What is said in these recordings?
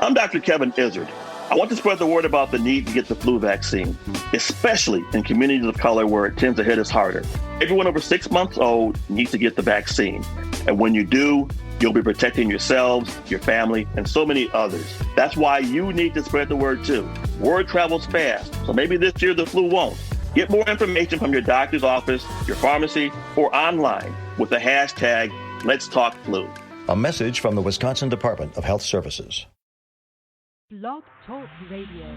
I'm Dr. Kevin Izzard. I want to spread the word about the need to get the flu vaccine, especially in communities of color where it tends to hit us harder. Everyone over 6 months old needs to get the vaccine. And when you do, you'll be protecting yourselves, your family, and so many others. That's why you need to spread the word too. Word travels fast, so maybe this year the flu won't. Get more information from your doctor's office, your pharmacy, or online with the hashtag Let's Talk Flu. A message from the Wisconsin Department of Health Services. Blog Talk Radio.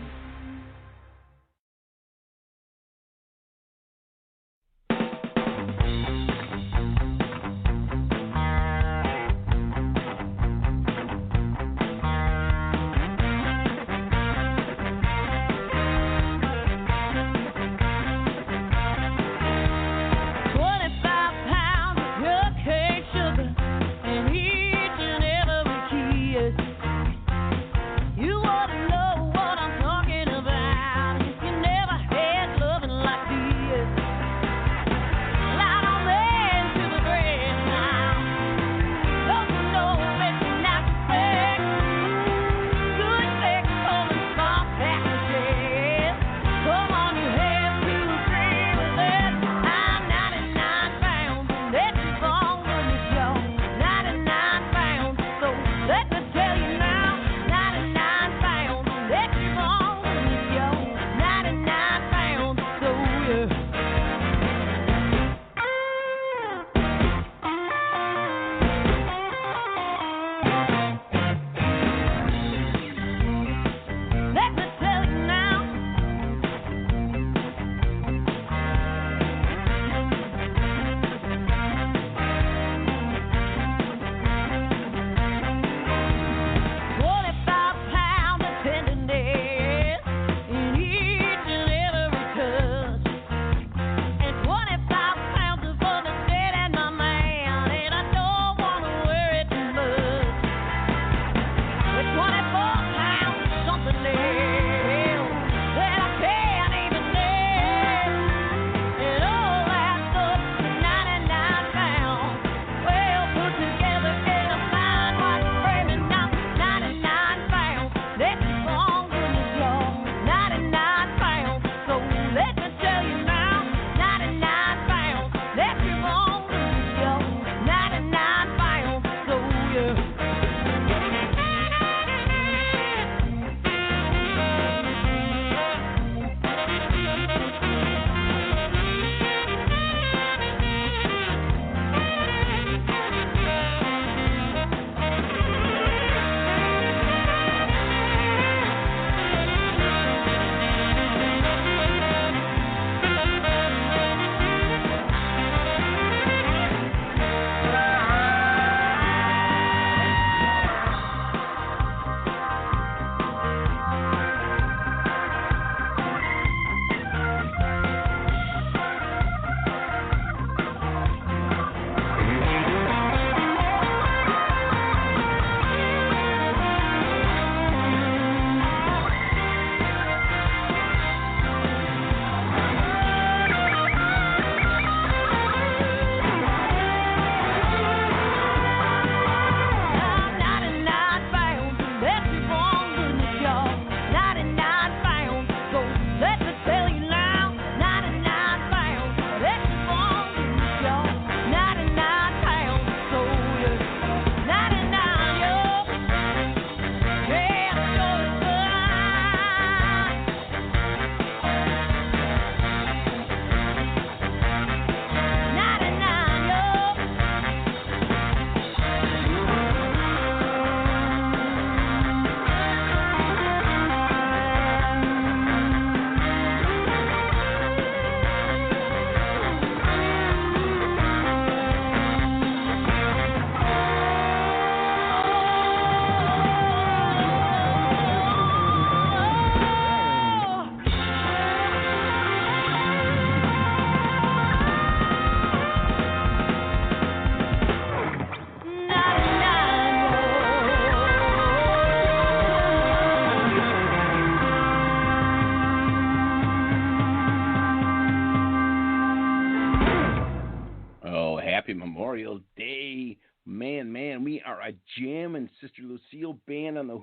Memorial Day. Man, we are a Jam and Sister Lucille band on the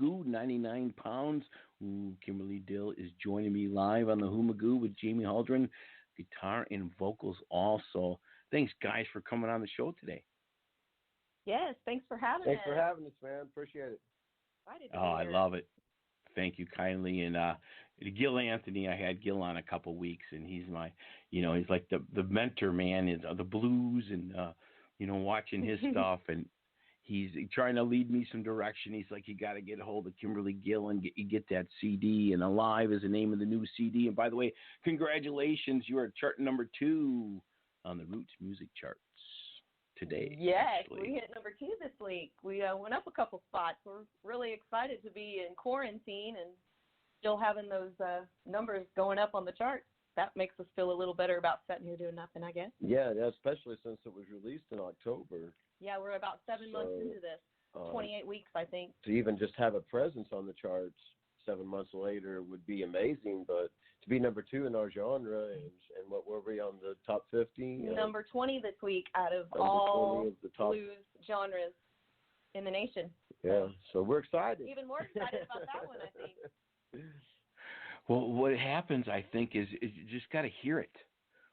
Magoo, 99 pounds. Ooh, Kimberly Dill is joining me live on the Magoo with Jamie Holdren, guitar and vocals also. Thanks, guys, for coming on the show today. Yes, thanks for having us. Thanks for having us, man. Appreciate it. I love it. Thank you kindly. And Gil Anthony, I had Gil on a couple weeks, and he's my, he's like the mentor, man, is the blues and, watching his stuff. And he's trying to lead me some direction. He's like, you got to get a hold of Kimberly Gill and get that CD. And Alive is the name of the new CD. And by the way, congratulations. You are chart number 2 on the Roots music charts today. Yes, actually. We hit number 2 this week. We went up a couple spots. We're really excited to be in quarantine and still having those numbers going up on the charts. That makes us feel a little better about sitting here doing nothing, I guess. Yeah, especially since it was released in October. Yeah, we're about 7 months into this. 28 weeks, I think. To even just have a presence on the charts 7 months later would be amazing, but to be number 2 in our genre and what were we on the top 50? Number 20 this week out of all of the top blues genres in the nation. Yeah, so we're excited. Even more excited about that one, I think. Well, what happens, I think, is you just got to hear it.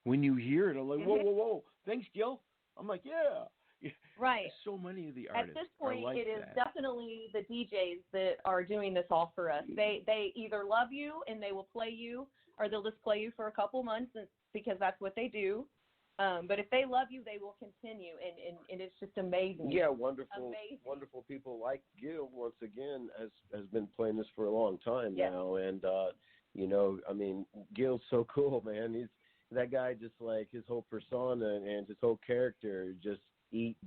When you hear it, I'm like, whoa. Thanks, Gil. I'm like, yeah. Right. So many of the artists at this point, are like it is that. Definitely the DJs that are doing this all for us. They either love you and they will play you, or they'll just play you for a couple months because that's what they do. But if they love you, they will continue, and it's just amazing. Yeah, wonderful people like Gil, once again, has been playing this for a long time now. And, Gil's so cool, man. That guy, just like his whole persona and his whole character just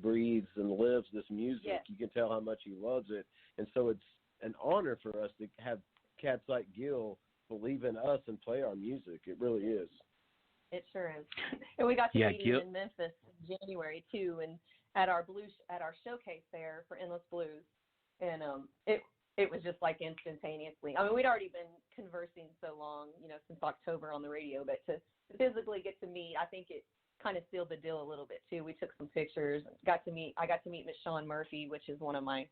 breathes and lives this music. Yes. You can tell how much he loves it. And so it's an honor for us to have cats like Gil believe in us and play our music. It really is. It sure is. And we got to meet him in Memphis in January too, and at our showcase there for Endless Blues, and it was just like instantaneously. I mean, we'd already been conversing so long, since October on the radio, but to physically get to meet, I think it kind of sealed the deal a little bit too. We took some pictures. I got to meet Miss Shawn Murphy, which is one of my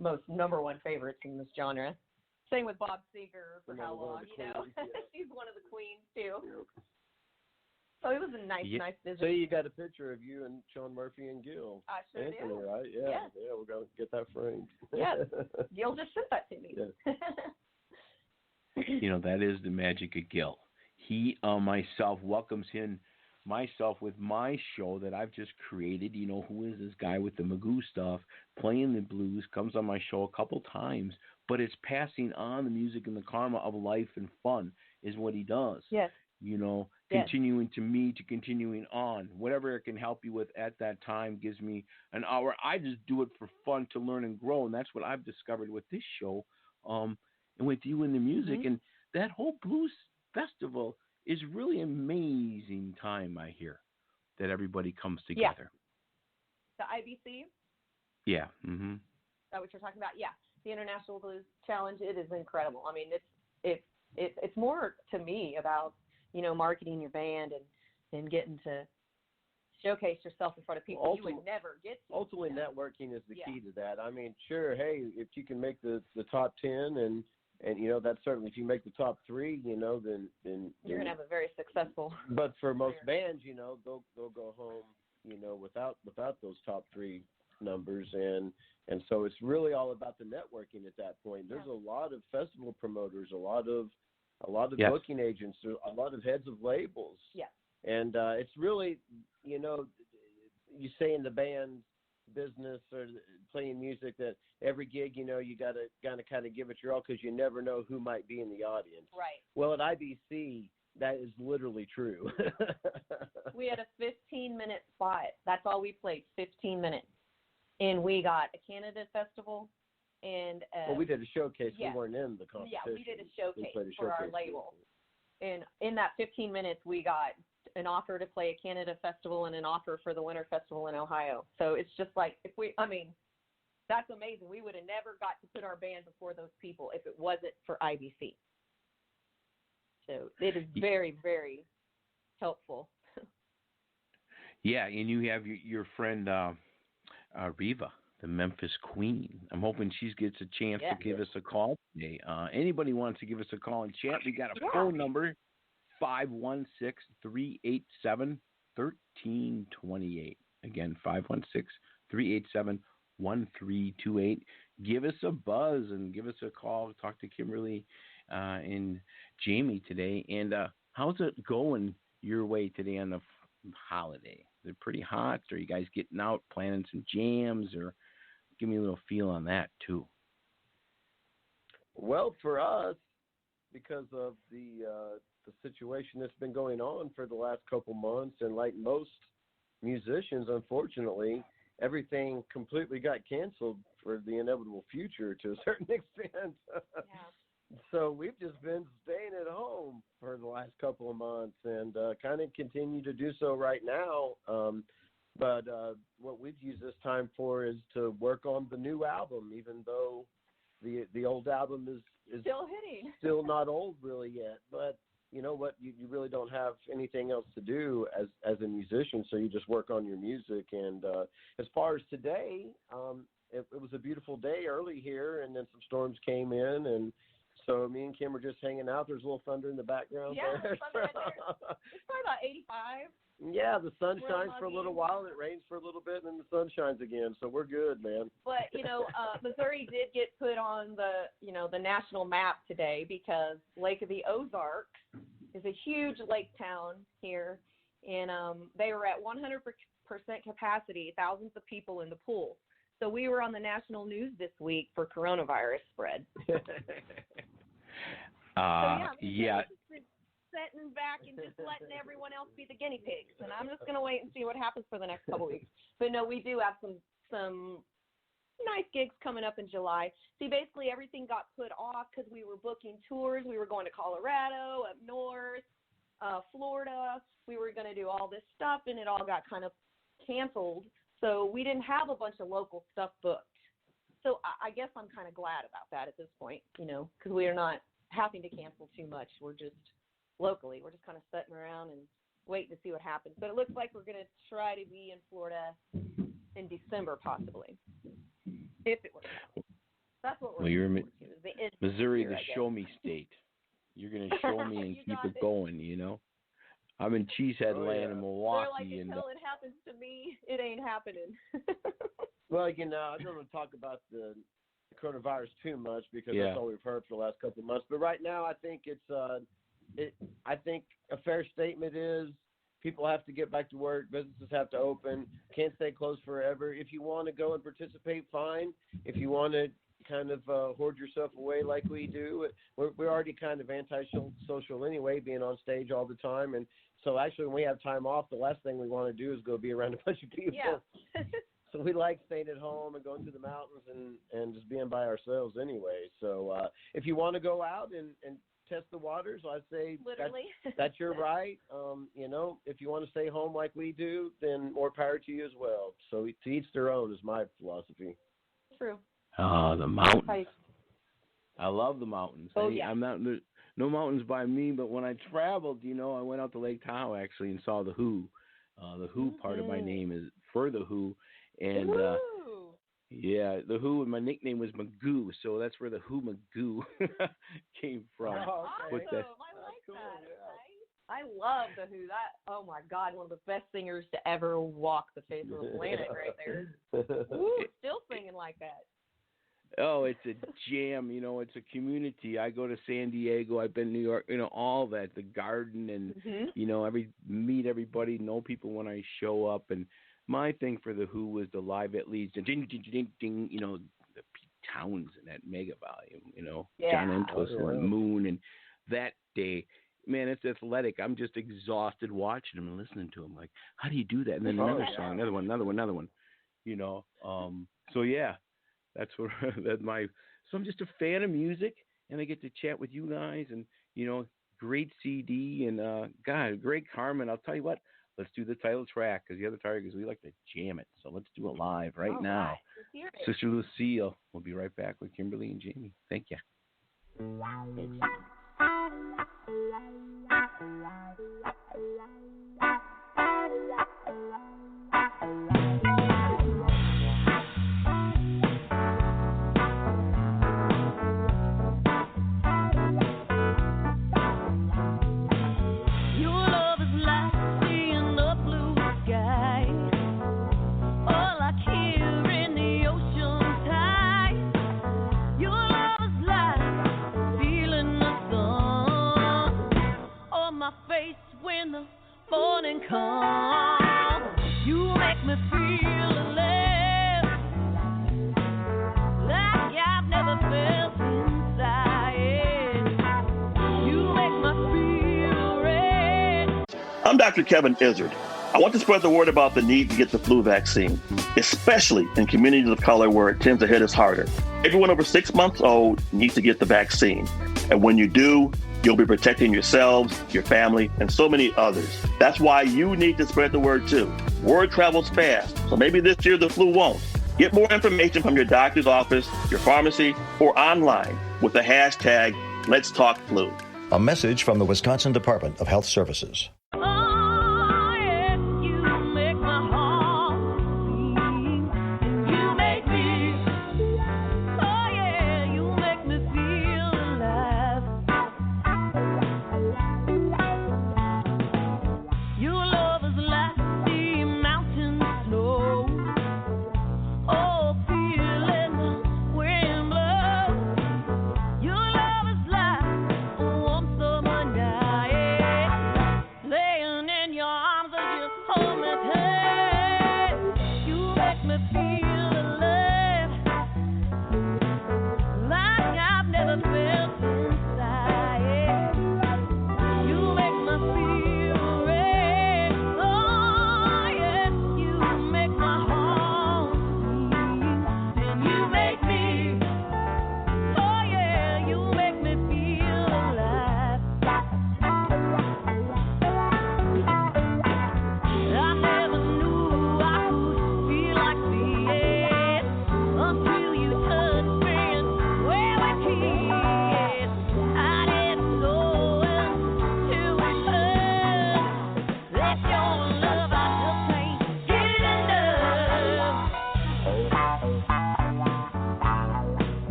most number one favorites in this genre. Same with Bob Seger for how long, She's one of the queens too. Yeah. So it was a nice visit. So you got a picture of you and Shawn Murphy and Gil. I sure Anthony, do. Right? Yeah, we're going to get that framed. Yeah, Gil just sent that to me. Yeah. That is the magic of Gil. He myself welcomes him myself with my show that I've just created. Who is this guy with the Magoo stuff, playing the blues, comes on my show a couple times, but it's passing on the music and the karma of life and fun is what he does. Yes. Continuing to continuing on. Whatever it can help you with at that time gives me an hour. I just do it for fun to learn and grow, and that's what I've discovered with this show and with you and the music. Mm-hmm. And that whole blues festival is really amazing time, I hear, that everybody comes together. The IBC? Yeah. Mm-hmm. Is that what you're talking about? Yeah. The International Blues Challenge, it is incredible. I mean, it's more to me about, marketing your band and getting to showcase yourself in front of people you would never get to. Ultimately, networking is the key to that. I mean, sure, hey, if you can make the top 10 and that's certainly, if you make the top 3, then you're going to have a very successful. But for most bands, they'll go home, without those top 3 numbers, and so it's really all about the networking at that point. There's a lot of festival promoters, a lot of booking agents, a lot of heads of labels. Yeah. And it's really, you say in the band business or playing music that every gig, you got to kind of give it your all because you never know who might be in the audience. Right. Well, at IBC, that is literally true. We had a 15-minute spot. That's all we played, 15 minutes. And we got a Canada festival. And we did a showcase. We weren't in the competition. Yeah, we did a showcase for our label. And in that 15 minutes, we got an offer to play a Canada festival and an offer for the Winter Festival in Ohio. So it's just like, that's amazing. We would have never got to put our band before those people if it wasn't for IBC. So it is very, very helpful. Yeah, and you have your friend Reba the Memphis Queen. I'm hoping she gets a chance to give us a call today. Anybody wants to give us a call and chat, we got a phone number, 516-387-1328. Again, 516-387-1328. Give us a buzz and give us a call. Talk to Kimberly and Jamie today. And how's it going your way today on the holiday? Is it pretty hot? Are you guys getting out, planning some jams, or give me a little feel on that too? Well, for us, because of the situation that's been going on for the last couple months, and like most musicians, unfortunately, everything completely got canceled for the inevitable future to a certain extent. So we've just been staying at home for the last couple of months and kind of continue to do so right now. But what we've used this time for is to work on the new album, even though the old album is still hitting. Still not old really yet. But you know what? You really don't have anything else to do as a musician, so you just work on your music. And as far as today, it was a beautiful day early here, and then some storms came in, and so me and Kim were just hanging out. There's a little thunder in the background. Yeah, there. It's probably about 85. Yeah, the sun shines for a little while, and it rains for a little bit, and then the sun shines again. So we're good, man. But, Missouri did get put on the national map today because Lake of the Ozarks is a huge lake town here, and they were at 100% capacity, thousands of people in the pool. So we were on the national news this week for coronavirus spread. Sitting back and just letting everyone else be the guinea pigs, and I'm just going to wait and see what happens for the next couple weeks. But no, we do have some nice gigs coming up in July. See, basically everything got put off because we were booking tours. We were going to Colorado, up north, Florida. We were going to do all this stuff, and it all got kind of canceled. So we didn't have a bunch of local stuff booked. So I guess I'm kind of glad about that at this point, because we are not having to cancel too much. We're just locally. We're just kind of sitting around and waiting to see what happens. But it looks like we're going to try to be in Florida in December, possibly, if it works out. That's what we're looking forward to. Missouri, the show-me state. You're going to show me and keep it going, I'm in Cheesehead Land in Milwaukee. They're like, until it happens to me, it ain't happening. Well, I don't want to talk about the coronavirus too much because that's all we've heard for the last couple of months. But right now, I think I think a fair statement is people have to get back to work. Businesses have to open. Can't stay closed forever. If you want to go and participate, fine. If you want to kind of hoard yourself away like we do, we're already kind of anti-social anyway, being on stage all the time. And so actually when we have time off, the last thing we want to do is go be around a bunch of people. Yeah. So we like staying at home and going to the mountains and just being by ourselves anyway. So if you want to go out and test the waters, I'd say literally that's your right. If you want to stay home like we do, then more power to you as well. So to each their own is my philosophy. True. The mountains. I love the mountains. Oh, yeah. I'm not no mountains by me, but when I traveled, I went out to Lake Tahoe actually and saw the Who. The Who part of my name is for the Who, and the Who. And my nickname was Magoo, so that's where the Who Magoo came from. Oh, awesome. I like cool, that. Yeah. I love the Who. Oh my God, one of the best singers to ever walk the face of the planet, right there. Ooh, still singing like that. Oh, it's a jam, it's a community. I go to San Diego, I've been to New York, all that, the garden, and, meet everybody, know people when I show up. And my thing for the Who was the Live at Leeds, and ding, ding, ding, ding, the Pete Townsend, that mega volume, John Entwistle and Moon. And that day, man, it's athletic. I'm just exhausted watching him and listening to him. Like, how do you do that? And then another song, another one, So, yeah. That's so I'm just a fan of music, and I get to chat with you guys, and great CD, and great Carmen. I'll tell you what, let's do the title track because the other Tigers, we like to jam it. So let's do it live right now. Right. Sister Lucille. We'll be right back with Kimberly and Jamie. Thank you. I'm Dr. Kevin Izzard. I want to spread the word about the need to get the flu vaccine, especially in communities of color where it tends to hit us harder. Everyone over 6 months old needs to get the vaccine. And when you do, you'll be protecting yourselves, your family, and so many others. That's why you need to spread the word too. Word travels fast, so maybe this year the flu won't. Get more information from your doctor's office, your pharmacy, or online with the hashtag Let's Talk Flu. A message from the Wisconsin Department of Health Services.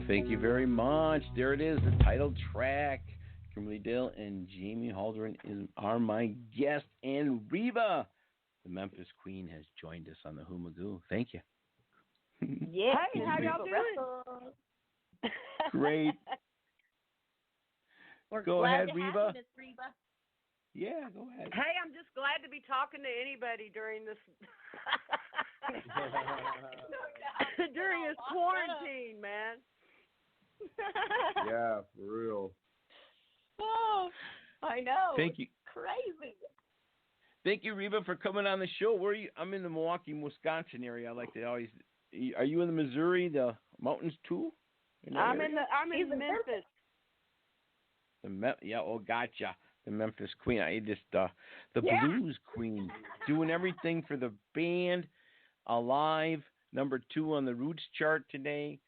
Thank you very much. There it is, the title track. Kimberly Dill and Jamie Holdren are my guest, and Reba, the Memphis Queen, has joined us on the Magoo. Thank you. Yeah. Hey, how y'all doing? Great. We're Go glad ahead, to Reba. have you, Miss Reba. Yeah, go ahead. Hey, I'm just glad to be talking to anybody during this during this quarantine, man. Yeah, for real. Oh, I know. Thank you. Crazy. Thank you, Reba, for coming on the show. Where are you? I'm in the Milwaukee, Wisconsin area. I like to always. Are you in the Missouri, the mountains too? I'm in Memphis. Gotcha. The Memphis Queen. I just the blues queen, doing everything for the band. Alive, #2 on the Roots chart today.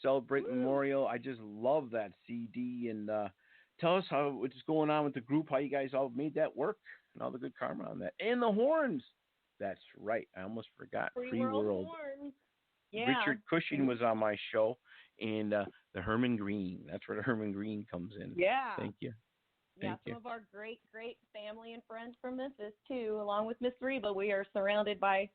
Celebrate Memorial. I just love that CD. And tell us what's going on with the group. How you guys all made that work, and all the good karma on that. And the horns. That's right. I almost forgot. Free World. Horns. Yeah. Richard Cushing was on my show, and the Herman Green. That's where the Herman Green comes in. Yeah. Thank you. Yeah, some of our great family and friends from Memphis, too. Along with Miss Reba, we are surrounded by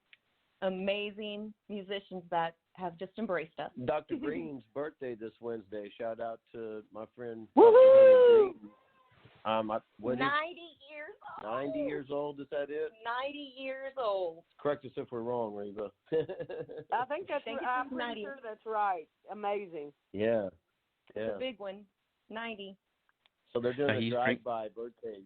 amazing musicians that have just embraced us. Dr. Green's birthday this Wednesday. Shout out to my friend Woo-hoo! Dr. Green. 90 years old. 90 years old, is that it? 90 years old. Correct us if we're wrong, Reba. I think that's I'm pretty sure that's right. Amazing. Yeah. It's a big one. 90. So they're doing a drive-by birthday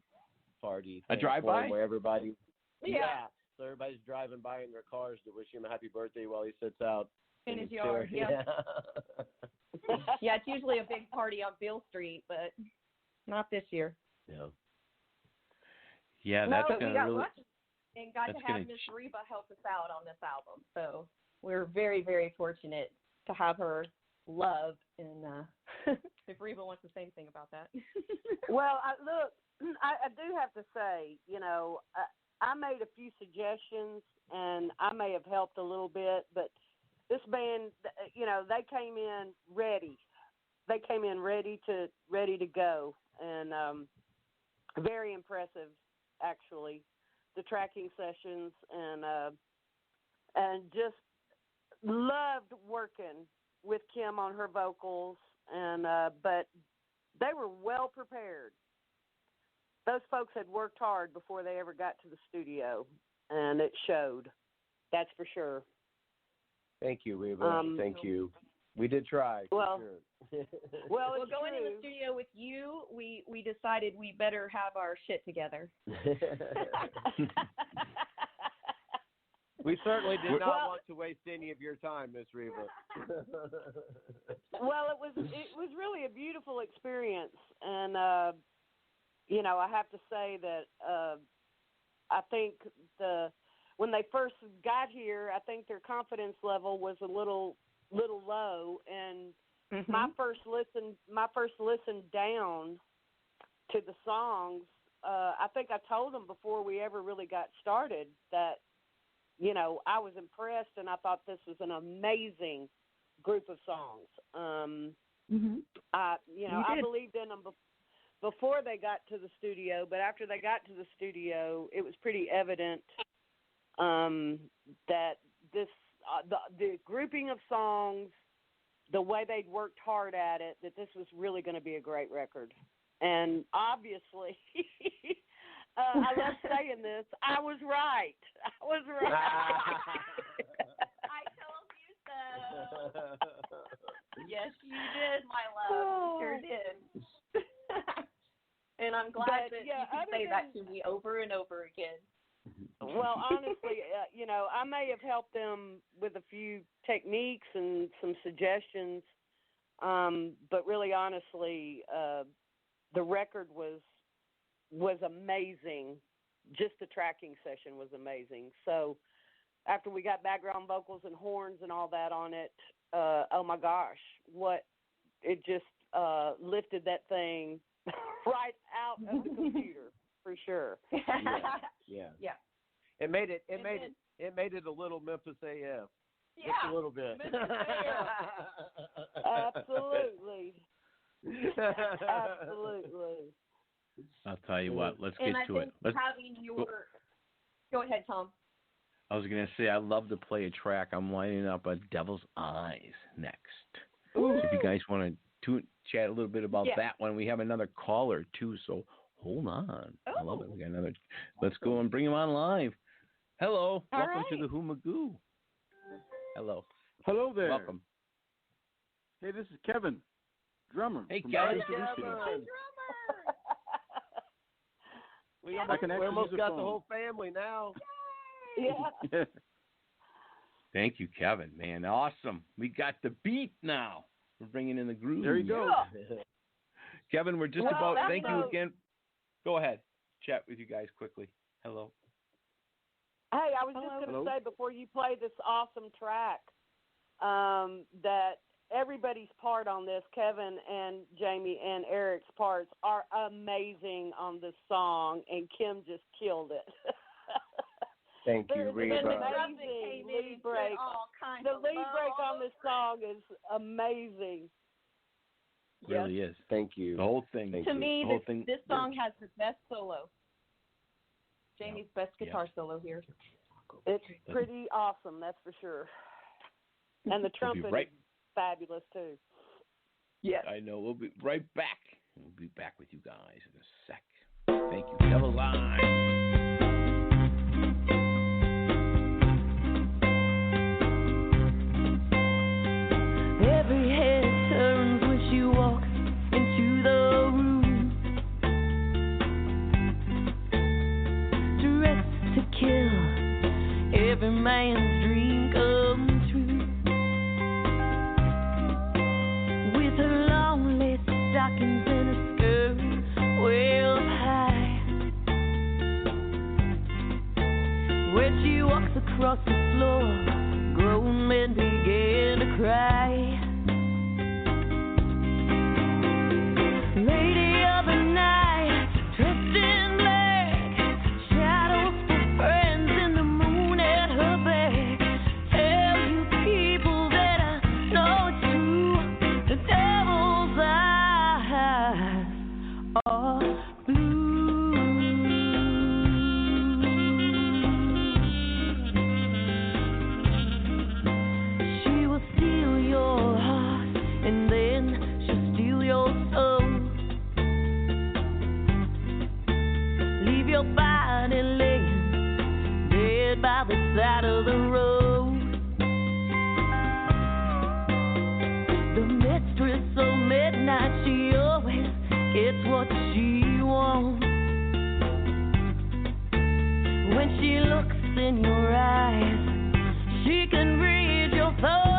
party. A drive-by? Where everybody... Yeah. So everybody's driving by in their cars to wish him a happy birthday while he sits out in his yard. Yeah. Yeah, it's usually a big party on Beale Street, but not this year. Yeah. Yeah, that's going to really... lucky and got to have Miss Reba help us out on this album. So we're very, very fortunate to have her love. And if Reba wants to say anything about that. Well, I do have to say, I made a few suggestions, and I may have helped a little bit, but this band, they came in ready. They came in ready to go, and very impressive, actually, the tracking sessions, and just loved working with Kim on her vocals, and but they were well prepared. Those folks had worked hard before they ever got to the studio, and it showed. That's for sure. Thank you, Reba. Thank you. We did try. Well, for sure. well, going in the studio with you, we decided we better have our shit together. We certainly did not want to waste any of your time, Miss Reba. Well, it was really a beautiful experience, and I have to say that I think when they first got here, I think their confidence level was a little low, and my first listen down to the songs, I think I told them before we ever really got started that I was impressed, and I thought this was an amazing group of songs. I believed in them before they got to the studio, but after they got to the studio, it was pretty evident that the grouping of songs, the way they'd worked hard at it, that this was really going to be a great record. And obviously, I love saying this, I was right. I told you so. Yes, you did, my love. You sure did. And I'm glad that you can say that to me over and over again. Well, honestly, I may have helped them with a few techniques and some suggestions, but really, honestly, the record was amazing. Just the tracking session was amazing. So after we got background vocals and horns and all that on it, oh my gosh, it just lifted that thing right out of the computer for sure. Yeah. It made it a little Memphis AF. Yeah. Just a little bit. Absolutely. Absolutely. I'll tell you what. Let's get to it. Go ahead, Tom. I was going to say I love to play a track. I'm lining up a Devil's Eyes next. So if you guys want to chat a little bit about that one, we have another caller too. So hold on. I love it. We got another. Let's go and bring him on live. Hello. Welcome to the Magoo. Hello. Hello there. Welcome. Hey, this is Kevin, drummer. Hey, from Kevin. We almost got the whole family now. Yeah. Thank you, Kevin. Man, awesome. We got the beat now. We're bringing in the groove. There you go. Kevin, we're just about. Thank you again. Go ahead. Chat with you guys quickly. Hello. Hey, I was just going to say before you play this awesome track that everybody's part on this, Kevin and Jamie and Eric's parts, are amazing on this song, and Kim just killed it. Thank you, Reba. Amazing lead break. The lead break on this song is amazing. It really is. Thank you. The whole thing. To me, this song has the best solo. Jamie's best guitar solo here. It's pretty awesome, that's for sure. And the trumpet is fabulous too. Yes. I know. We'll be right back. We'll be back with you guys in a sec. Thank you. Double line. Every head turns when she walks into the room, dressed to kill, every man's dream come true. With her long lace stockings and a skirt well high, when she walks across the floor, grown men begin to cry. Lady of the night, dressed in black, shadows for friends in the moon at her back. Tell you people that I know it's true, the devil's eyes are blue. She will steal your heart and then she'll steal your soul. Leave your body laying dead by the side of the road. The mistress of midnight, she always gets what she wants. When she looks in your eyes, she can read your thoughts.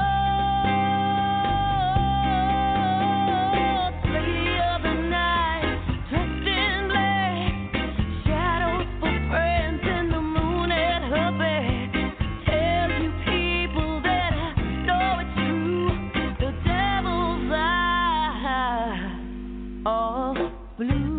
Lady of the night, dressed in black, shadows for friends in the moon at her back. Tell you people that I know it's true, the devil's eyes are blue.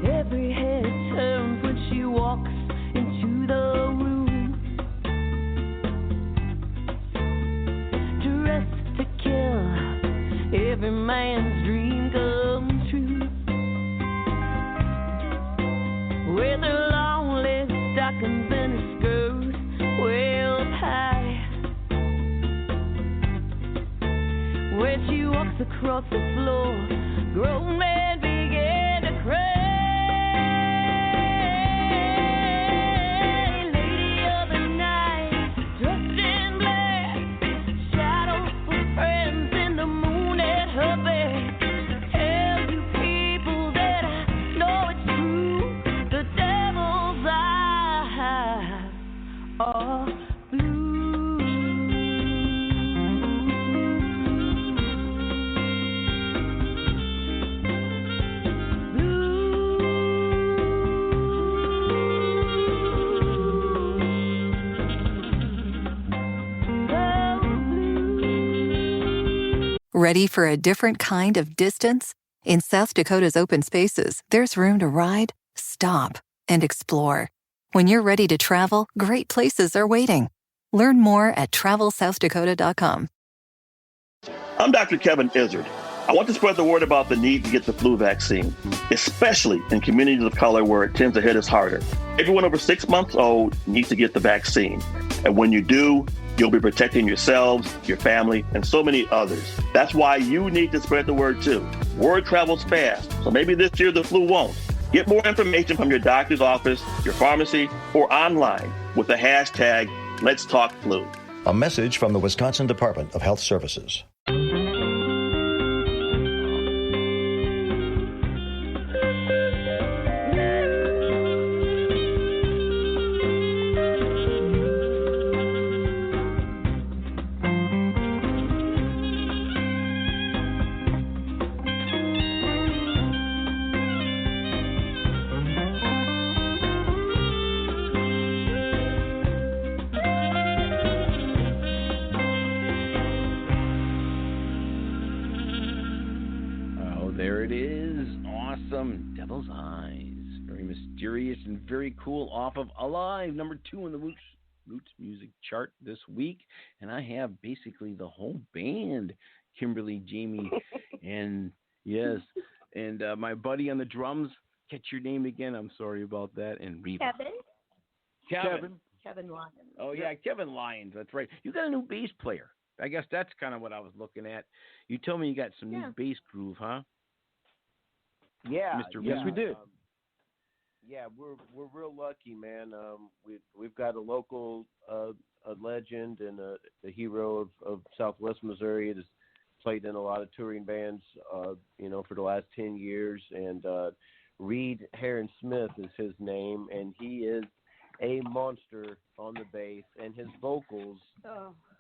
Every head turns when she walks into the room, dressed to kill, every man's dream come true. With her long lace stockings and her skirt well high, when she walks across the floor, grown men begin to cry. Ready for a different kind of distance? In South Dakota's open spaces, there's room to ride, stop, and explore. When you're ready to travel, great places are waiting. Learn more at travelsouthdakota.com. I'm Dr. Kevin Izzard. I want to spread the word about the need to get the flu vaccine, especially in communities of color where it tends to hit us harder. Everyone over 6 months old needs to get the vaccine. And when you do, you'll be protecting yourselves, your family, and so many others. That's why you need to spread the word too. Word travels fast, so maybe this year the flu won't. Get more information from your doctor's office, your pharmacy, or online with the hashtag Let's Talk Flu. A message from the Wisconsin Department of Health Services. And very cool off of Alive, number 2 in the Roots music chart this week. And I have basically the whole band, Kimberly, Jamie, and yes, and my buddy on the drums, catch your name again, I'm sorry about that, and Reba. Kevin Lyons. Oh, yeah, Kevin Lyons, that's right. You got a new bass player. I guess that's kind of what I was looking at. You told me you got some new bass groove, huh? Yeah. Mr. Yes, we did. Yeah, we're real lucky, man. We've got a local a legend and a hero of Southwest Missouri. It has played in a lot of touring bands, for the last 10 years. And Reed Heron Smith is his name, and he is a monster on the bass, and his vocals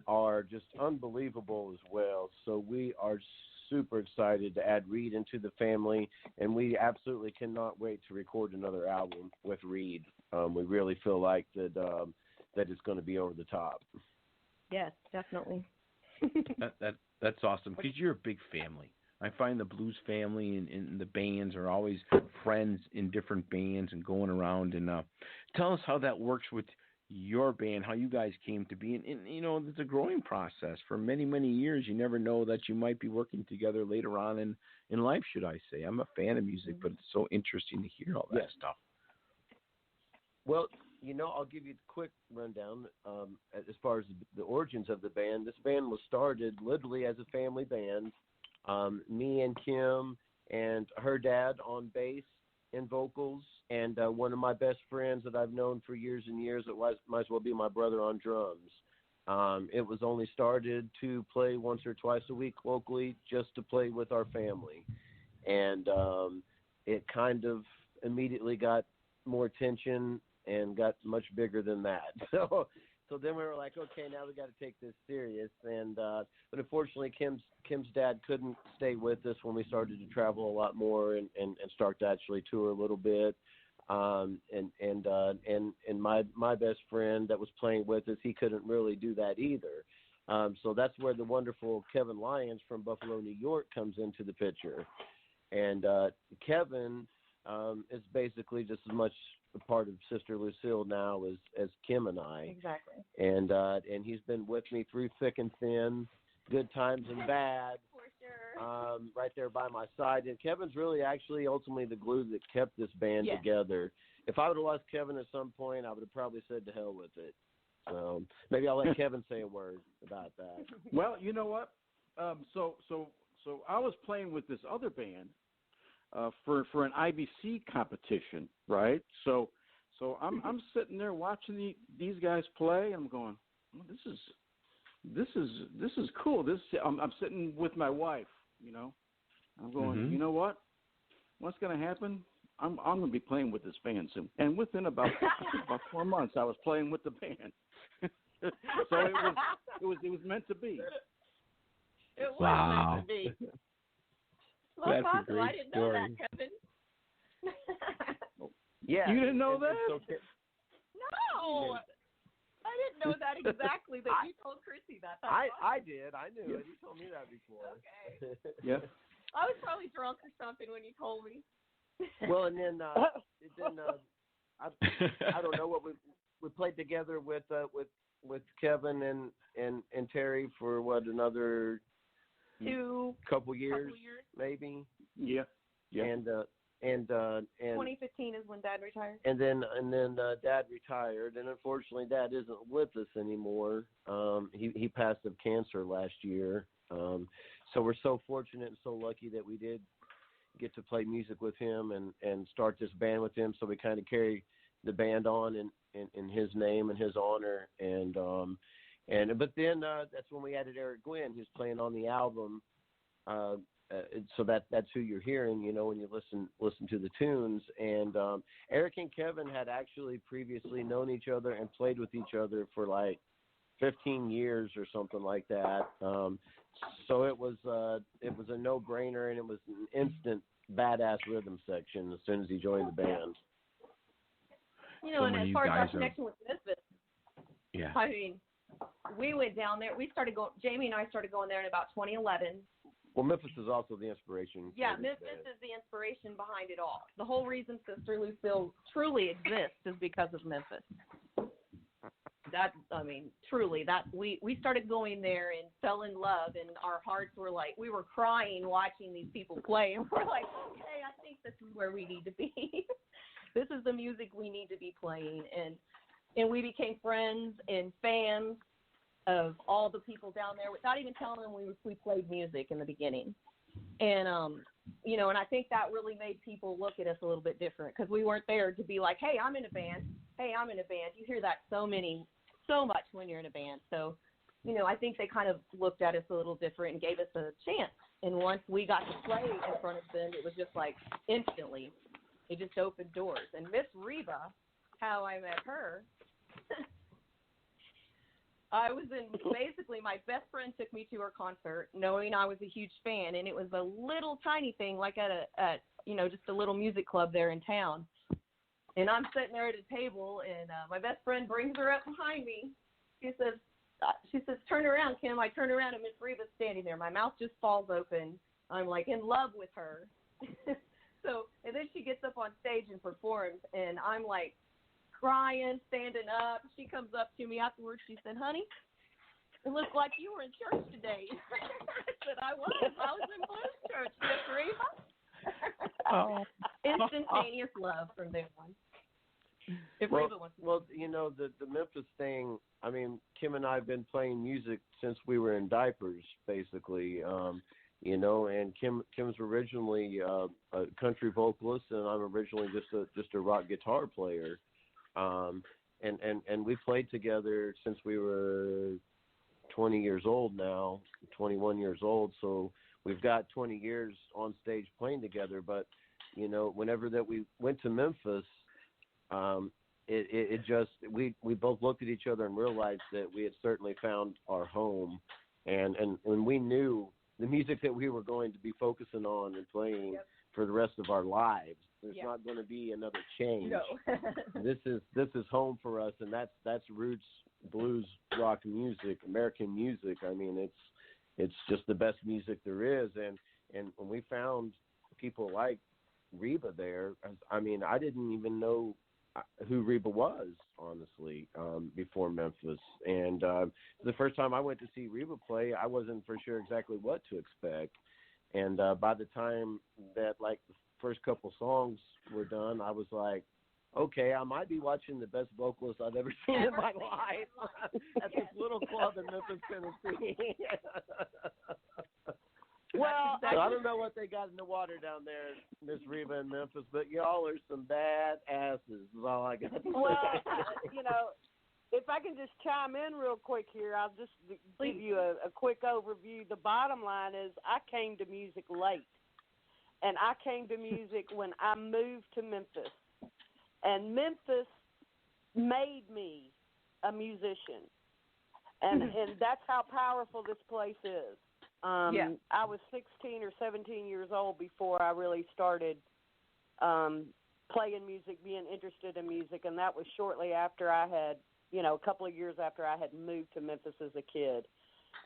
are just unbelievable as well. So we are super excited to add Reed into the family, and we absolutely cannot wait to record another album with Reed. We really feel like that it's going to be over the top. Yes, definitely. That's awesome, because you're a big family. I find the blues family and the bands are always friends in different bands and going around. And tell us how that works with your band, how you guys came to be. And it's a growing process. For many, many years, you never know that you might be working together later on in life, should I say. I'm a fan of music, but it's so interesting to hear all that stuff. Well, I'll give you a quick rundown as far as the origins of the band. This band was started literally as a family band. Me and Kim and her dad on bass and vocals, and one of my best friends that I've known for years and years that might as well be my brother on drums. It was only started to play once or twice a week locally just to play with our family. And it kind of immediately got more attention and got much bigger than that. So then we were like, okay, now we got to take this serious. And but unfortunately, Kim's dad couldn't stay with us when we started to travel a lot more and start to actually tour a little bit. And my best friend that was playing with us, he couldn't really do that either. So that's where the wonderful Kevin Lyons from Buffalo, New York, comes into the picture. And Kevin is basically just as much a part of Sister Lucille now as Kim and I. Exactly. And he's been with me through thick and thin, good times and bad. For sure. Right there by my side. And Kevin's really actually ultimately the glue that kept this band together. If I would have lost Kevin at some point, I would have probably said to hell with it. So maybe I'll let Kevin say a word about that. Well, you know what? So I was playing with this other band for an IBC competition, right? So I'm sitting there watching these guys play, and I'm going, oh, this is cool. I'm sitting with my wife, I'm going, you know what? What's going to happen? I'm going to be playing with this band soon. And within about 4 months, I was playing with the band. So it was meant to be. It was meant to be. That's a great I didn't story. know that, Kevin. Yeah. You didn't know that? Okay. No. I didn't know that exactly. That you told Chrissy that. I did. I knew it. You told me that before. Okay. Yeah. I was probably drunk or something when you told me. Well, and then I don't know what we played together with Kevin and Terry for another couple years maybe. Yeah. Yeah. And 2015 is when Dad retired. And then Dad retired, and unfortunately, Dad isn't with us anymore. He passed of cancer last year. So we're so fortunate and so lucky that we did get to play music with him and start this band with him. So we kind of carry the band on in his name and his honor. But then that's when we added Eric Gwynn, who's playing on the album. So that's who you're hearing, when you listen to the tunes. And Eric and Kevin had actually previously known each other and played with each other for like 15 years or something like that. So it was a no-brainer, and it was an instant badass rhythm section as soon as he joined the band. And as far as our connection with Memphis, yeah, I mean, we went down there. Jamie and I started going there in about 2011. Well, Memphis is also the inspiration. Yeah, Memphis is the inspiration behind it all. The whole reason Sister Lucille truly exists is because of Memphis. Truly, we started going there and fell in love, and our hearts were like, we were crying watching these people play, and we're like, okay, I think this is where we need to be. This is the music we need to be playing, and we became friends and fans of all the people down there without even telling them we played music in the beginning. And, and I think that really made people look at us a little bit different, because we weren't there to be like, hey, I'm in a band. Hey, I'm in a band. You hear that so much when you're in a band. So, I think they kind of looked at us a little different and gave us a chance. And once we got to play in front of them, it was just like instantly, it just opened doors. And Miss Reba, how I met her, basically my best friend took me to her concert knowing I was a huge fan, and it was a little tiny thing like at just a little music club there in town. And I'm sitting there at a table, and my best friend brings her up behind me. She says, turn around, Kim. I turn around, and Miss Reba's standing there. My mouth just falls open. I'm like in love with her. And then she gets up on stage and performs, and I'm like crying, standing up. She comes up to me afterwards. She said, honey, it looked like you were in church today. I said, I was in blues church, Miss Reba. Instantaneous love from there on. The Memphis thing, I mean, Kim and I have been playing music since we were in diapers, basically. And Kim's originally a country vocalist, and I'm originally just a rock guitar player. And we played together since we were 20 years old now, 21 years old. So we've got 20 years on stage playing together. But, whenever that we went to Memphis, we both looked at each other and realized that we had certainly found our home. And we knew the music that we were going to be focusing on and playing for the rest of our lives. There's not going to be another change. No. This is home for us, and that's roots blues rock music, American music. I mean, it's just the best music there is. And when we found people like Reba there, I mean, I didn't even know who Reba was, honestly, before Memphis. And the first time I went to see Reba play, I wasn't for sure exactly what to expect. And by the time that, like, the first couple songs were done, I was like, okay, I might be watching the best vocalist I've ever seen in my life at this little club in Memphis, Tennessee. Well, so I don't know what they got in the water down there, Miss Reba in Memphis, but y'all are some bad asses is all I got to say. Well, if I can just chime in real quick here, I'll just give you a quick overview. The bottom line is I came to music late, and I came to music when I moved to Memphis. And Memphis made me a musician, and that's how powerful this place is. I was 16 or 17 years old before I really started playing music, being interested in music, and that was shortly after I had a couple of years after I had moved to Memphis as a kid.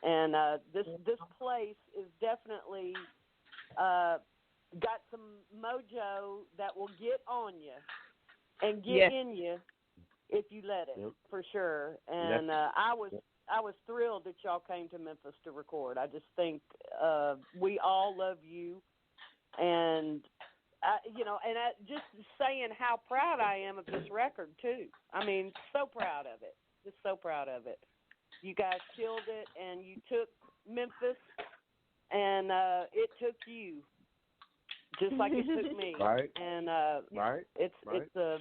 And this place is definitely got some mojo that will get on you and get in you if you let it, for sure. And I was thrilled that y'all came to Memphis to record. I just think we all love you, and just saying how proud I am of this record too. I mean, so proud of it. Just so proud of it. You guys killed it, and you took Memphis, and it took you, just like it took me. Right. And it's a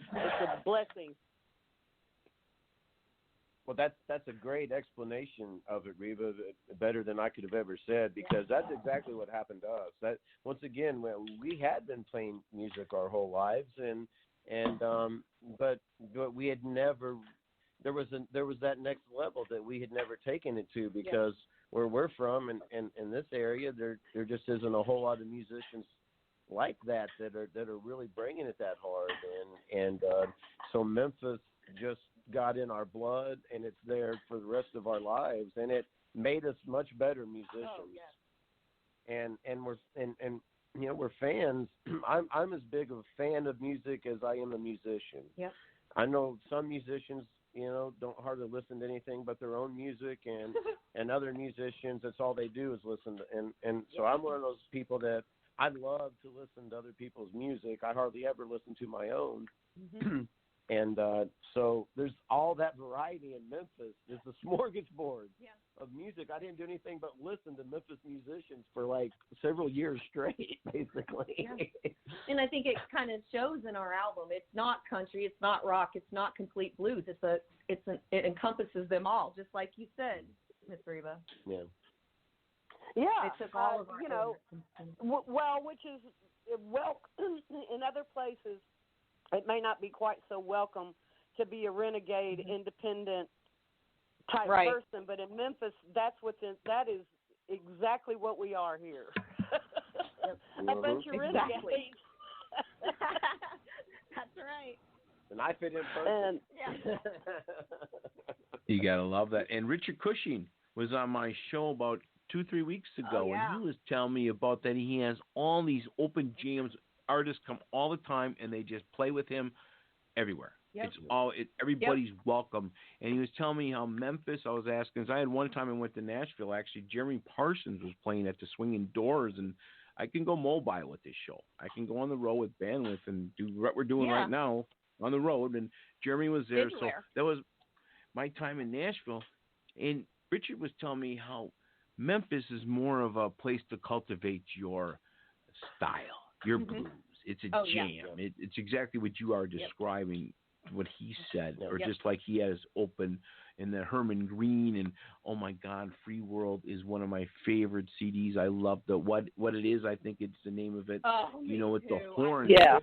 blessing. Well, that's a great explanation of it, Reba. Better than I could have ever said, because that's exactly what happened to us. That once again, we had been playing music our whole lives, but we had never. There was that next level that we had never taken it to, because where we're from and in this area, there just isn't a whole lot of musicians like that are really bringing it that hard, and so Memphis just got in our blood, and it's there for the rest of our lives, and it made us much better musicians. Oh, yeah. And we're fans. I'm as big of a fan of music as I am a musician. Yeah. I know some musicians, don't hardly listen to anything but their own music, and other musicians, that's all they do is listen to, and so I'm one of those people that I love to listen to other people's music. I hardly ever listen to my own. Mm-hmm. And so there's all that variety in Memphis. There's a smorgasbord of music. I didn't do anything but listen to Memphis musicians for like several years straight, basically. Yeah. And I think it kind of shows in our album. It's not country, it's not rock, it's not complete blues. It encompasses them all, just like you said, Miss Reba. Yeah. Yeah. It took all of our which is in other places. It may not be quite so welcome to be a renegade, independent type person, but in Memphis, that is exactly what we are here. A bunch of renegades. That's right. And I fit in perfect. You gotta love that. And Richard Cushing was on my show about 2-3 weeks ago, and he was telling me about that. He has all these open jams. Artists come all the time, and they just play with him everywhere. Yep. Everybody's welcome. And he was telling me how Memphis, I was asking, because I had one time I went to Nashville, actually, Jeremy Parsons was playing at the Swinging Doors, and I can go mobile with this show. I can go on the road with bandwidth and do what we're doing right now on the road, and Jeremy was there. So that was my time in Nashville. And Richard was telling me how Memphis is more of a place to cultivate your style. Your blues. It's a jam. Yeah. It's exactly what you are describing, what he said, or just like he has open in the Herman Green, and oh my God, Free World is one of my favorite CDs. I love what it is. I think it's the name of it. With the horn. Yeah.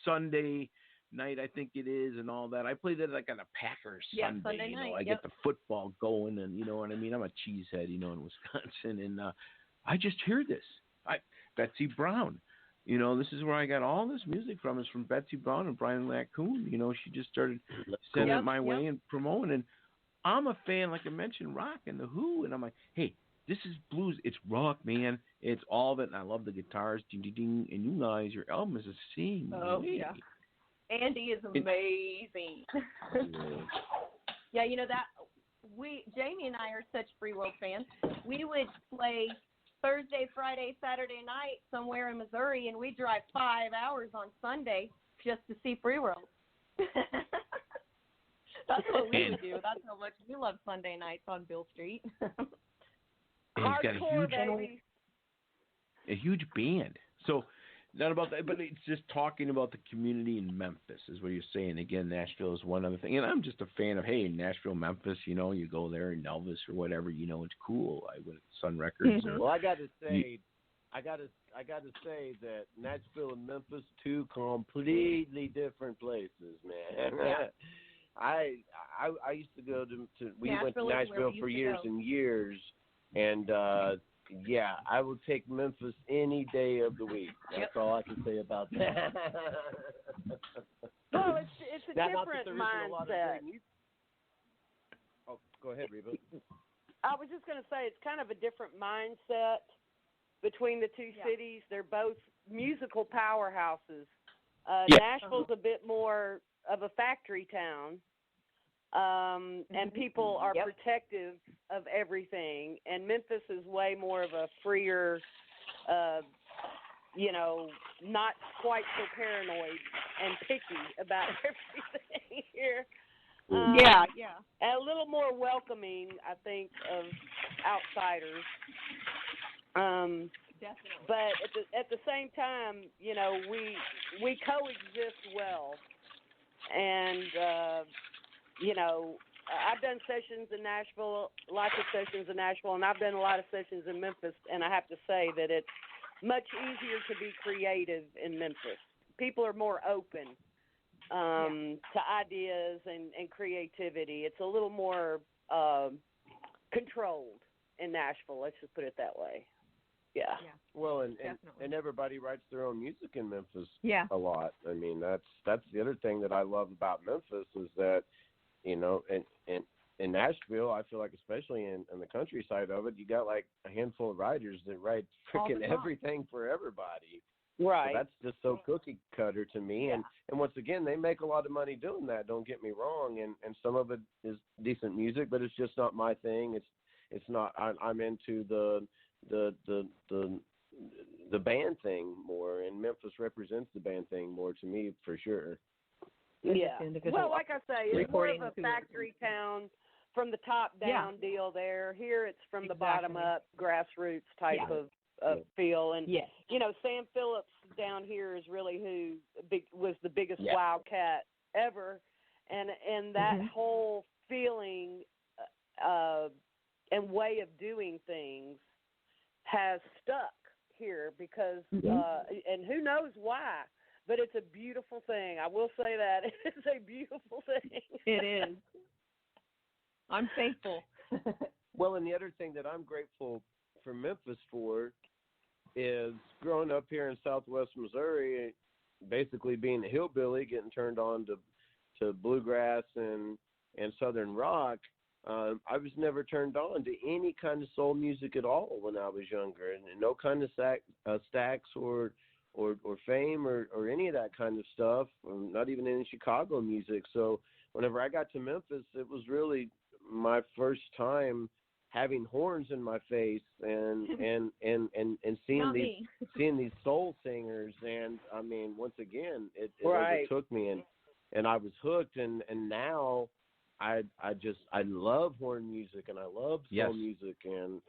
Sunday night, I think it is, and all that. I played that like on a Packers Sunday night. I get the football going, and you know what I mean. I'm a cheesehead, in Wisconsin, and I just hear this. Betsy Brown, this is where I got all this music from. Is from Betsy Brown and Brian Laccoon. She just started sending it my way and promoting. And I'm a fan, like I mentioned, rock and the Who, and I'm like, hey, this is blues. It's rock, man. It's all of it, and I love the guitars, ding ding ding. And you guys, your album is a sing. Oh yeah, Andy is amazing. Jamie and I are such Free World fans. We would play Thursday, Friday, Saturday night somewhere in Missouri, and we drive 5 hours on Sunday just to see Free World. That's what we do. That's how much we love Sunday nights on Bill Street. And he's got a huge band. So not about that, but it's just talking about the community in Memphis is what you're saying. Again, Nashville is one other thing. And I'm just a fan of, hey, Nashville, Memphis, you go there and Elvis or whatever, it's cool. I went to Sun Records. Well, I got to say that Nashville and Memphis, two completely different places, man. Yeah. I used to go to we went to Nashville for years and years, and I would take Memphis any day of the week. That's all I can say about that. Well, it's a different mindset. Oh, go ahead, Reba. I was just going to say it's kind of a different mindset between the two cities. They're both musical powerhouses. Nashville's a bit more of a factory town, and people are protective of everything. And Memphis is way more of a freer, not quite so paranoid and picky about everything here. And a little more welcoming, I think, of outsiders. Definitely. But at the same time, we coexist well. And, I've done sessions in Nashville, lots of sessions in Nashville, and I've done a lot of sessions in Memphis, and I have to say that it's much easier to be creative in Memphis. People are more open to ideas and creativity. It's a little more controlled in Nashville, let's just put it that way. Yeah. Well, and everybody writes their own music in Memphis a lot. I mean, that's the other thing that I love about Memphis is that, in Nashville, I feel like especially in the countryside of it, you got like a handful of writers that write freaking everything for everybody. Right. So that's just so cookie cutter to me. And once again, they make a lot of money doing that. Don't get me wrong. And some of it is decent music, but it's just not my thing. It's not. I'm into the band thing more, and Memphis represents the band thing more to me for sure. Yeah. Well, like I say, it's more of a factory town from the top down deal there. Here it's from the bottom up, grassroots type of feel. And, Sam Phillips down here is really was the biggest wildcat ever. And that whole feeling and way of doing things has stuck here because, and who knows why, but it's a beautiful thing. I will say that. It's a beautiful thing. It is. I'm thankful. Well, and the other thing that I'm grateful for Memphis for is growing up here in Southwest Missouri, basically being a hillbilly, getting turned on to bluegrass and Southern rock. I was never turned on to any kind of soul music at all when I was younger, and no kind of Stax or Fame or any of that kind of stuff, not even in Chicago music. So whenever I got to Memphis, it was really my first time having horns in my face and seeing these soul singers. And I mean, once again, it overtook me, and I was hooked, and now I love horn music and I love soul music, and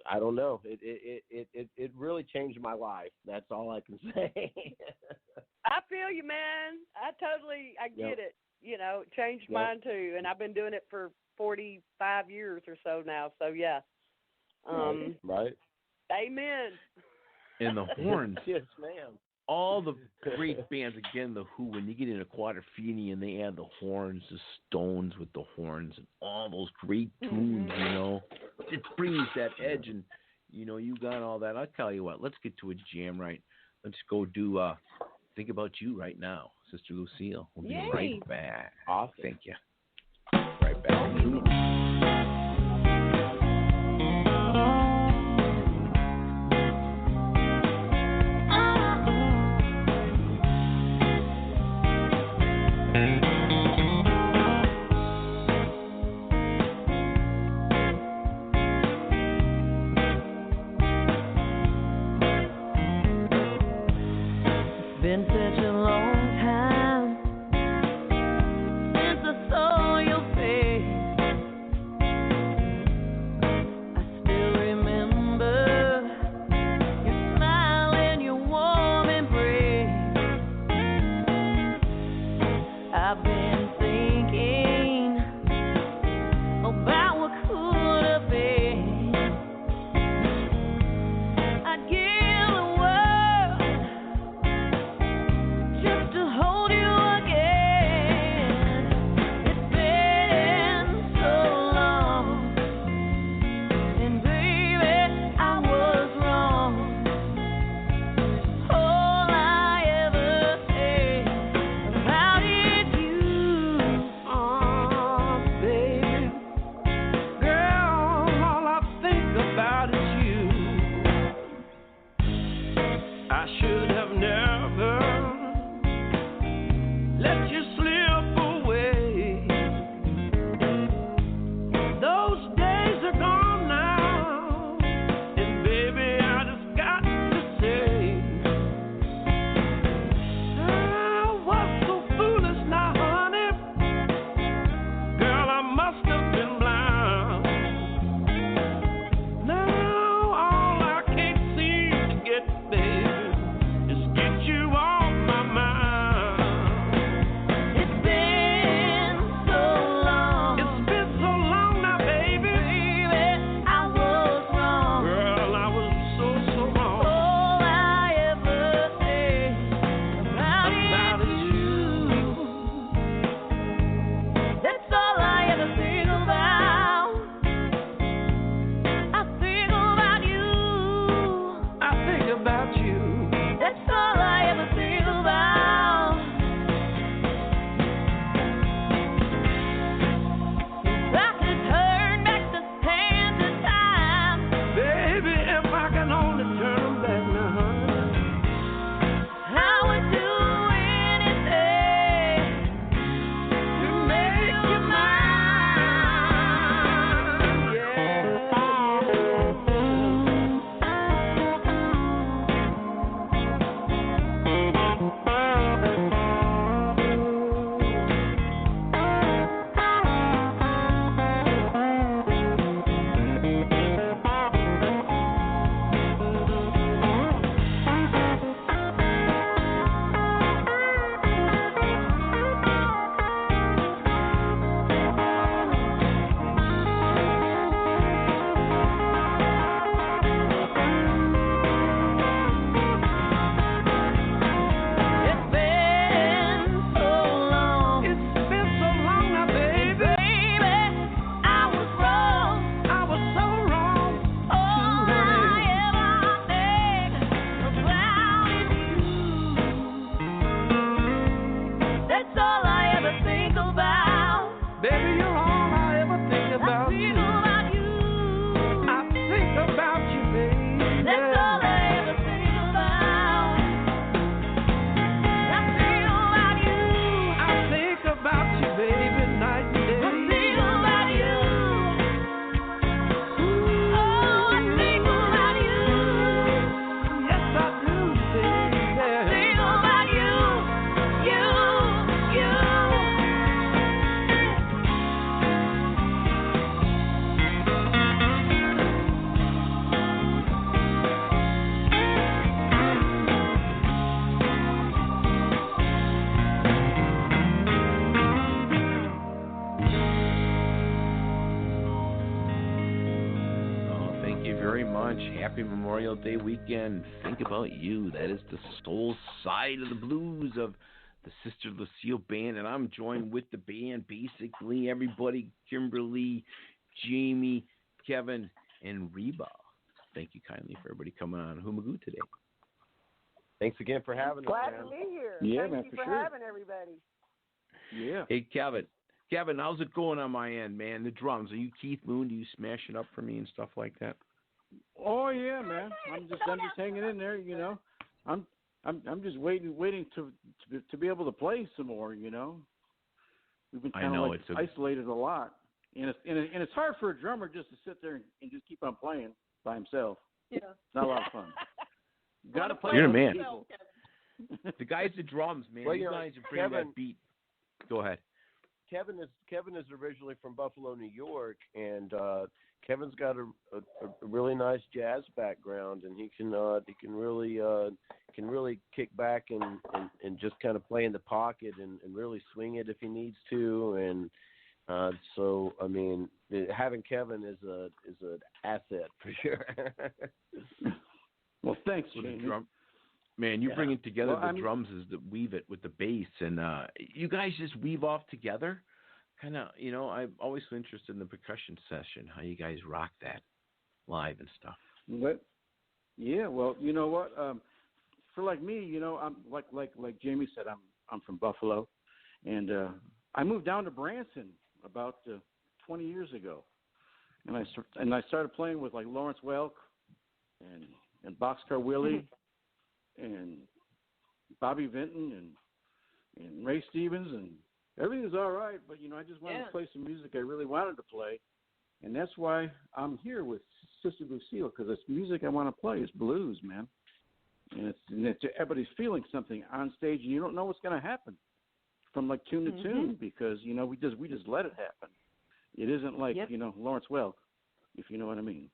I don't know, it really changed my life. That's all I can say. I feel you, man. I get it. It changed mine too, and I've been doing it for 45 years or so now. So yeah. Right. Amen. And the horns. Yes, ma'am. All the great bands, again, the Who, when you get into Quadrophenia and they add the horns, the Stones with the horns, and all those great tunes, it brings that edge, and, you got all that. I'll tell you what, let's get to a jam right. Let's go do Think About You right now, Sister Lucille. We'll be right back. Awesome. Thank you. Right back. Been such a long time since I saw your face. I still remember your smile and your warm embrace. I've been thinking about what could have been. I'd give the world just to should have never let you slip away. Those days are gone now, and baby, I just got to say, I was so foolish now, honey. Girl, I must have been blind. Now all I can't seem to get, baby, is get you off my mind. It's been so long. It's been so long now, baby. Baby, I was wrong. Girl, I was so wrong. All I ever think about is you. That's all I ever think about. I think about you. I think about you. That's all I ever think about. If I could turn back the hands of time, baby, if I can only turn them back now, I would do anything to make you mine. It's been so long. It's been so long now, baby. Baby, I was wrong. I was so wrong. All I ever think about is you. That's all I ever think about. Baby, you're all I ever think about. I think about you. I think about you, baby. That's all I ever think about. I think about you. I think about you, baby, night and day. I think about you. Oh, I think about you. Yes, I do, baby. I think about you. You. Oh, thank you very much. Happy Memorial Day weekend. Think about you. That is the soul side of the blues of the Sister Lucille band, and I'm joined with the band, basically everybody, Kimberly, Jamie, Kevin, and Reba. Thank you kindly for everybody coming on Magoo today. Thanks again for having us, Glad man. to be here. Yeah, Thank man, you for for sure. having everybody. Yeah. Hey, Kevin, how's it going on my end, man? The drums, are you Keith Moon? Do you smash it up for me and stuff like that? Oh yeah, man. I'm just hanging in there, you know. I'm just waiting to be able to play some more, you know. We've been kind of like isolated a lot, and it's hard for a drummer just to sit there and just keep on playing by himself. Yeah. It's not a lot of fun. Got to play You're with a man. people. The guys at drums, man. Well, you guys are bringing that beat. Go ahead. Kevin is originally from Buffalo, New York, and Kevin's got a really nice jazz background, and he can really kick back and just kind of play in the pocket and really swing it if he needs to. And so I mean, having Kevin is an asset for sure. Well, thanks, Jamie. Man, you're bringing together drums is that weave it with the bass, and you guys just weave off together. Kind of, you know, I'm always so interested in the percussion session, how you guys rock that live and stuff. What? Yeah, well, you know what? For like me, you know, I'm like Jamie said, I'm from Buffalo, and I moved down to Branson about 20 years ago, and I started playing with like Lawrence Welk and Boxcar Willie. and Bobby Vinton and Ray Stevens, and everything's all right. But I just wanted to play some music I really wanted to play, and that's why I'm here with Sister Lucille, because it's music I want to play. It's blues, man, and it's everybody's feeling something on stage, and you don't know what's going to happen from like tune to tune, because we just let it happen. It isn't like Lawrence Welk, if you know what I mean.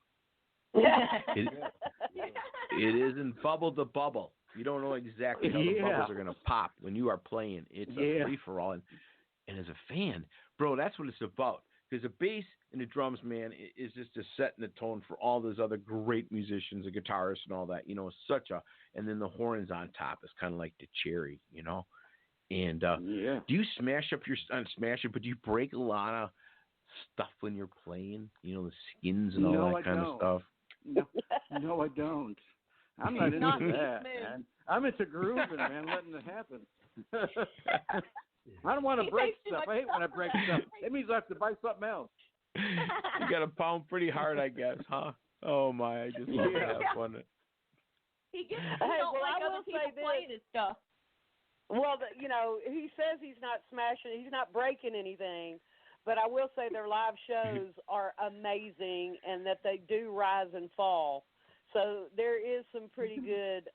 It isn't bubble to bubble. You don't know exactly how the bubbles are going to pop when you are playing. It's a free-for-all. And as a fan, bro, that's what it's about. Because the bass and the drums, man, is just a setting the tone for all those other great musicians, the guitarists and all that. And then the horns on top is kind of like the cherry, And do you smash up but do you break a lot of stuff when you're playing? The skins and all that kind of stuff? No, I don't. I'm not into that, man. I'm into grooving, man, letting it happen. I don't want to break stuff. I hate when I break stuff. It means I have to buy something else. You got to pound pretty hard, I guess, huh? Oh, my. I just love to have fun. He gets like other people playing his stuff. Well, he says he's not smashing, he's not breaking anything, but I will say their live shows are amazing and that they do rise and fall. So there is some pretty good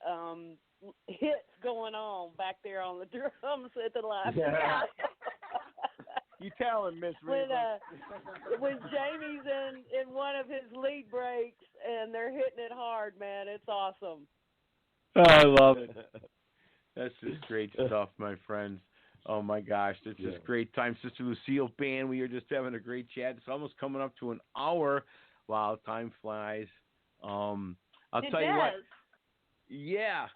hits going on back there on the drums at the live show. You tell him, Miss Reba. When Jamie's in one of his lead breaks and they're hitting it hard, man, it's awesome. Oh, I love it. That's just great stuff, my friends. Oh, my gosh. It's just great time. Sister Lucille Band, we are just having a great chat. It's almost coming up to an hour. Wow, time flies. I'll tell you what. Yeah.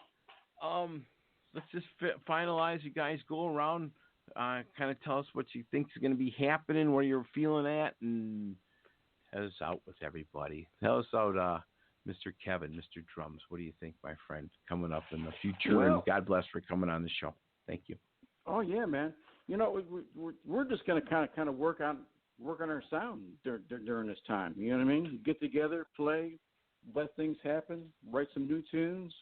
Let's just finalize. You guys go around, kind of tell us what you think is going to be happening, where you're feeling at, and head us out with everybody. Tell us out, Mr. Kevin, Mr. Drums. What do you think, my friend, coming up in the future? And God bless for coming on the show. Thank you. Oh yeah, man. We're just going to kind of work on our sound during this time. You know what I mean? Get together, play, let things happen, write some new tunes,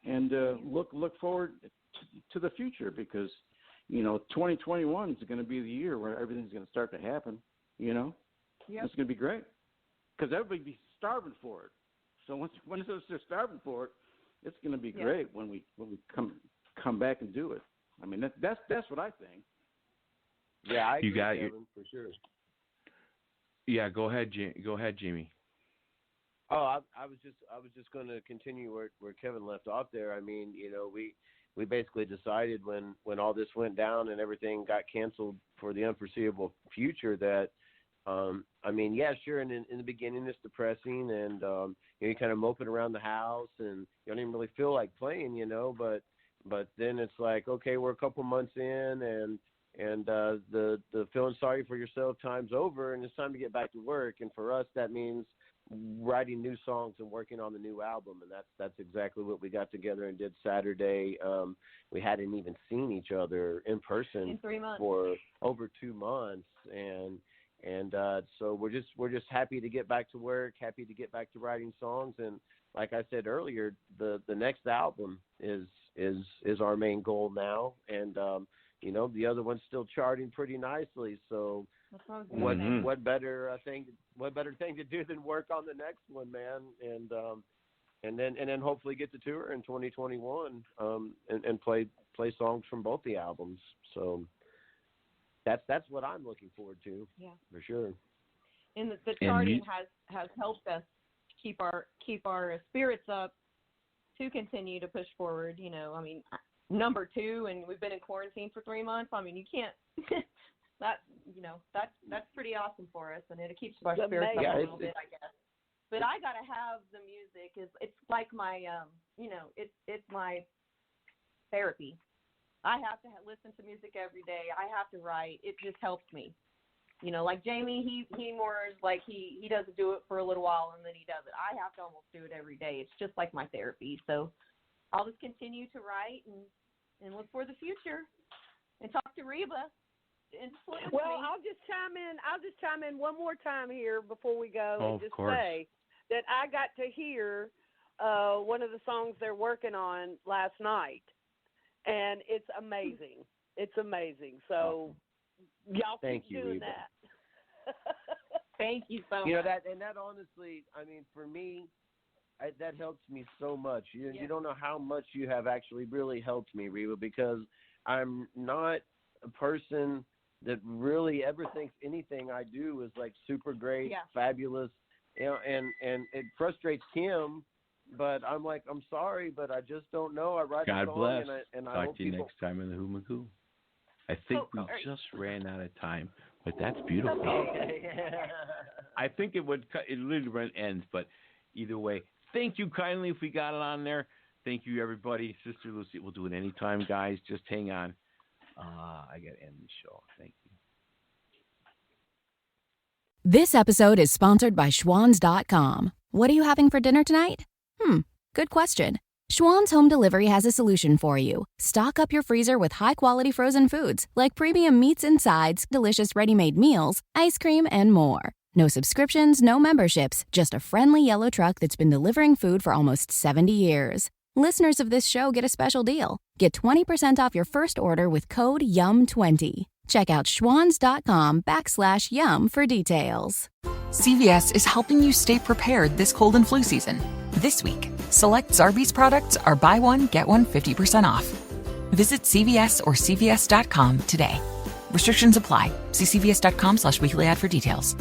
and look forward to the future, because 2021 is going to be the year where everything's going to start to happen. It's going to be great, because everybody be starving for it. So when they're starving for it, it's going to be great when we come back and do it. I mean, that's what I think. Yeah, I agree, you got Kevin, for sure. Yeah, go ahead, Jamie. Oh, I was just going to continue where Kevin left off there. I mean, we basically decided when all this went down and everything got canceled for the unforeseeable future that, sure, in the beginning it's depressing, and you're kind of moping around the house and you don't even really feel like playing, but then it's like, okay, we're a couple months in, and the feeling sorry for yourself time's over, and it's time to get back to work. And for us, that means writing new songs and working on the new album, and that's exactly what we got together and did Saturday. We hadn't even seen each other in person in 3 months. For over 2 months, and so we're just happy to get back to work, happy to get back to writing songs, and like I said earlier, the next album is our main goal now, and the other one's still charting pretty nicely, so. What better thing to do than work on the next one, man, and then hopefully get to tour in 2021 and play songs from both the albums. So that's what I'm looking forward to. Yeah, for sure. And the charting has helped us keep our spirits up to continue to push forward. Number 2, and we've been in quarantine for 3 months. I mean, you can't. That's pretty awesome for us, and it keeps our spirits up a little bit, I guess. But I gotta have the music. It's like my it's my therapy. I have to listen to music every day. I have to write. It just helps me. Like Jamie, he more is like he doesn't do it for a little while and then he does it. I have to almost do it every day. It's just like my therapy. So I'll just continue to write and look for the future and talk to Reba. Well, I'll just chime in one more time here before we go, and just say that I got to hear one of the songs they're working on last night, and it's amazing. It's amazing. So y'all keep doing Reba. that. Thank you so much. You know that honestly, I mean, for me, that helps me so much. You don't know how much you have actually really helped me, Reba, because I'm not a person that really ever thinks anything I do is like super great, fabulous, you know, and it frustrates Kim, but I'm like, I'm sorry, but I just don't know. I write a song bless. and I Talk hope to you people... next time in the Magoo. I think we just ran out of time, but that's beautiful. Okay. I think it literally ends, but either way, thank you kindly if we got it on there. Thank you, everybody. Sister Lucy, we'll do it anytime, guys. Just hang on. I got to end the show. Thank you. This episode is sponsored by Schwans.com. What are you having for dinner tonight? Good question. Schwann's Home Delivery has a solution for you. Stock up your freezer with high-quality frozen foods like premium meats and sides, delicious ready-made meals, ice cream, and more. No subscriptions, no memberships, just a friendly yellow truck that's been delivering food for almost 70 years. Listeners of this show get a special deal. Get 20% off your first order with code YUM20. Check out schwans.com/YUM for details. CVS is helping you stay prepared this cold and flu season. This week, select Zarbee's products are buy one, get one 50% off. Visit CVS or CVS.com today. Restrictions apply. See CVS.com/weekly ad for details.